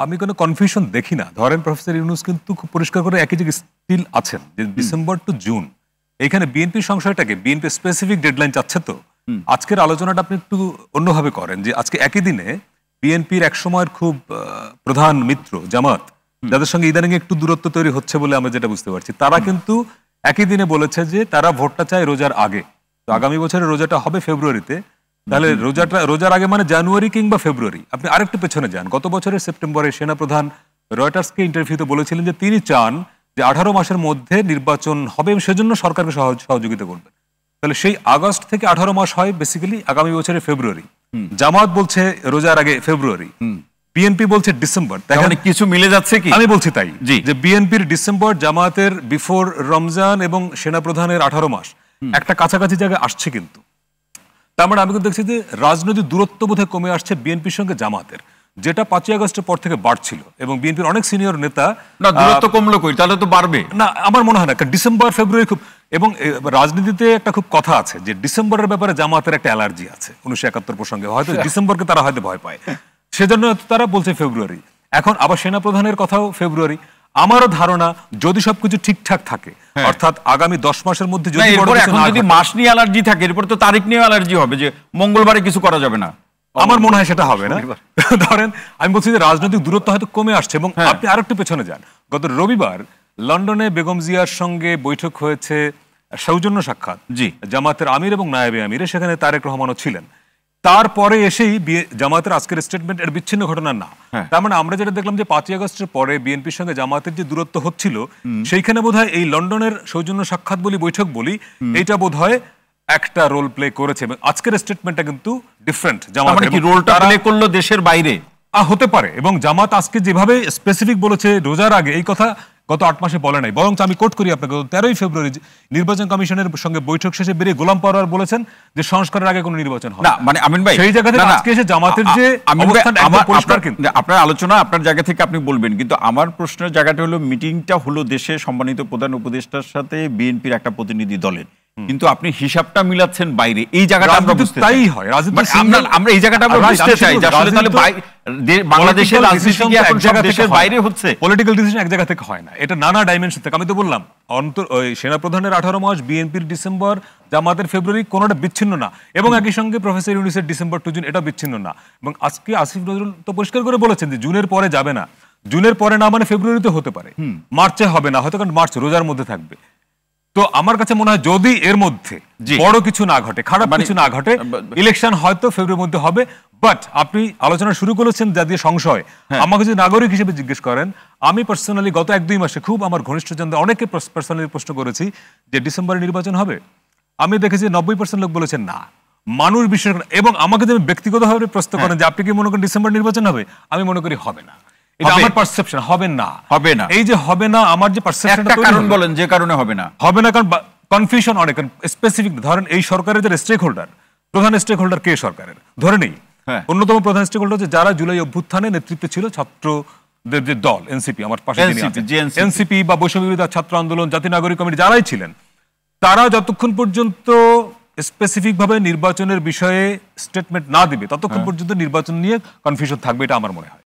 আমি কোনো কনফিউশন দেখি না। ধরেন প্রফেসর ইউনূস কিন্তু খুব পরিষ্কার করে একই জায়গায় স্টিল আছেন যে ডিসেম্বর টু জুন। এইখানে বিএনপির সংশয়টাকে বিএনপি স্পেসিফিক ডেডলাইন চাচ্ছে তো। আজকের আলোচনাটা আপনি একটু অন্যভাবে করেন যে আজকে একই দিনে বিএনপির এক সময়ের খুব প্রধান মিত্র জামাত, যাদের সঙ্গে ইদানিং একটু দূরত্ব তৈরি হচ্ছে বলে আমরা যেটা বুঝতে পারছি, তারা কিন্তু একই দিনে বলেছে যে তারা ভোটটা চায় রোজার আগে। তো আগামী বছরের রোজাটা হবে ফেব্রুয়ারিতে, তাহলে রোজার আগে মানে জানুয়ারি কিংবা ফেব্রুয়ারি। আপনি আরেকটু পেছনে যান, গত বছরের সেপ্টেম্বরে সেনাপ্রধান রয়টার্সকে ইন্টারভিউতে বলেছিলেন যে তিনি চান যে 18 মাসের মধ্যে নির্বাচন হবে এবং সেজন্য সরকারকে সহযোগিতা করবে। তাহলে সেই আগস্ট থেকে 18 মাস হয় বেসিক্যালি আগামী বছরের ফেব্রুয়ারি। জামাত বলছে রোজার আগে ফেব্রুয়ারি, বিএনপি বলছে ডিসেম্বর। তাহলে কিছু মিলে যাচ্ছে কি? আমি বলছি তাই যে বিএনপির ডিসেম্বর, জামাতের বিফোর রমজান এবং সেনাপ্রধানের 18 মাস একটা কাছাকাছি জায়গায় আসছে। কিন্তু তার মানে আমি কিন্তু দেখছি যে রাজনৈতিক দূরত্ব বোধহয় কমে আসছে বিএনপির সঙ্গে জামাতের, যেটা 5ই আগস্টের পর থেকে বাড়ছিল। এবং বিএনপির অনেক সিনিয়র নেতা না দূরত্ব কমলো কই, তাহলে তো বাড়বে না আমার মনে হয় না। ডিসেম্বর ফেব্রুয়ারি খুব, এবং রাজনীতিতে একটা খুব কথা আছে যে ডিসেম্বরের ব্যাপারে জামাতের একটা অ্যালার্জি আছে 1971 প্রসঙ্গে, হয়তো ডিসেম্বরকে তারা হয়তো ভয় পায়, সেজন্য তারা বলছে ফেব্রুয়ারি। এখন আবার সেনাপ্রধানের কথাও ফেব্রুয়ারি। আমারও ধারণা যদি সবকিছু ঠিকঠাক থাকে, অর্থাৎ আগামী 10 মাসের মধ্যে যদি মাস নিয়ে অ্যালার্জি থাকে, এরপর তো তারিখ নিয়ে অ্যালার্জি হবে যে মঙ্গলবারে কিছু করা যাবে না, আমার মনে হয় সেটা হবে না। ধরেন আমি বলছি যে রাজনৈতিক দূরত্ব হয়তো কমে আসছে। এবং আপনি আরেকটু পেছনে যান, গত রবিবার লন্ডনে বেগম জিয়ার সঙ্গে বৈঠক হয়েছে, সৌজন্য সাক্ষাৎ জামাতের আমির এবং নায়েবে আমিরে, সেখানে তারেক রহমানও ছিলেন। তারপরে এসেই জামাতের আজকের স্টেটমেন্ট এর বিচ্ছিন্ন ঘটনা না। তার মানে আমরা যেটা দেখলাম যে 5ই আগস্টের পরে বিএনপির সঙ্গে জামাতের যে দূরত্ব হচ্ছিল, সেইখানে বোধহয় এই লন্ডনের সৌজন্য সাক্ষাৎ বলি, বৈঠক বলি, এইটা বোধহয় একটা রোল প্লে করেছে। এবং আজকের স্টেটমেন্টটা কিন্তু ডিফারেন্ট। জামাতের কি রোলটা প্লে করলো দেশের বাইরে হতে পারে। এবং জামাত আজকে যেভাবে স্পেসিফিক বলেছে রোজার আগে, এই কথা গত 8 মাসে বলে নাই। বরং আমি কোট করি আপনাকে, 13ই ফেব্রুয়ারি নির্বাচন কমিশনের সঙ্গে বৈঠক শেষে বেরিয়ে গোলাম পরোয়ার বলেছেন যে সংস্কারের আগে কোনো নির্বাচন হবে না। মানে আমিন ভাই সেই জায়গা থেকে আজকে এসে জামাতের যে অবস্থান একদম পরিষ্কার। কিন্তু আপনার আলোচনা আপনার জায়গা থেকে আপনি বলবেন, কিন্তু আমার প্রশ্নের জায়গাটা হলো মিটিংটা হলো দেশে সম্মানিত প্রধান উপদেষ্টার সাথে বিএনপির একটা প্রতিনিধি দলের, কিন্তু আপনি হিসাবটা মিলাচ্ছেন বাইরে। এই জায়গাটা আমরা বুঝতে তাই হয়, আমরা এই জায়গাটা আমরা বুঝতে চাই যে আসলে তাহলে বাংলাদেশের রাজনীতি কি এখন সব দেশের বাইরে হচ্ছে? পলিটিক্যাল ডিসিশন এক জায়গা থেকে হয় না, এটা নানা ডাইমেনশন থেকে। আমি তো বললাম ওই সেনাপ্রধানের 18 মাস, বিএনপির ডিসেম্বর, জামাতের ফেব্রুয়ারি, কোনোটা বিচ্ছিন্ন না। এবং একই সঙ্গে প্রফেসর ইউনূসের ডিসেম্বর টু জুন, এটা বিচ্ছিন্ন না। এবং আজকে আসিফ নজরুল তো পরিষ্কার করে বলেছেন যে জুনের পরে যাবে না। জুনের পরে না মানে ফেব্রুয়ারিতে হতে পারে, মার্চে হবে না হয়তো, কারণ মার্চ রোজার মধ্যে থাকবে। তো আমার কাছে মনে হয় যদি এর মধ্যে বড় কিছু না ঘটে, খারাপ কিছু না ঘটে, ইলেকশন হয়তো ফেব্রুয়ারির মধ্যে হবে। বাট আপনি আলোচনা শুরু করেছেন জাতীয় সংশয়। আমাকে যদি নাগরিক হিসেবে জিজ্ঞেস করেন, আমি পার্সোনালি গত 1-2 মাসে খুব আমার ঘনিষ্ঠজনদের অনেকে পার্সোনালি প্রশ্ন করেছি যে ডিসেম্বরে নির্বাচন হবে। আমি দেখেছি 90% লোক বলেছেন না, মানুষ বিশ্বাস করেন। এবং আমাকে যদি ব্যক্তিগতভাবে প্রশ্ন করেন যে আপনি কি মনে করেন ডিসেম্বর নির্বাচন হবে, আমি মনে করি হবে না। এটা আমার পারসেপশন, হবে না। এই যে হবে না, আমার যে পারসেপশনটা, একটা কারণ বলেন যে কারণে হবে না। কারণ কনফিউশন অনেক স্পেসিফিক। ধরেন এই সরকারের যে স্টেক হোল্ডার, প্রধান স্টেক হোল্ডার কে সরকারের, ধরে নেই অন্যতম প্রধান স্টেক হোল্ডার হচ্ছে যারা জুলাই অভ্যুত্থানে নেতৃত্বে ছিল, ছাত্রদের যে দল এনসিপি, আমার পাশে এনসিপি বা বৈষম্য বিরোধী ছাত্র আন্দোলন, জাতীয় নাগরিক কমিটি যারাই ছিলেন, তারা যতক্ষণ পর্যন্ত স্পেসিফিক ভাবে নির্বাচনের বিষয়ে স্টেটমেন্ট না দিবে ততক্ষণ পর্যন্ত নির্বাচন নিয়ে কনফিউশন থাকবে, এটা আমার মনে হয়।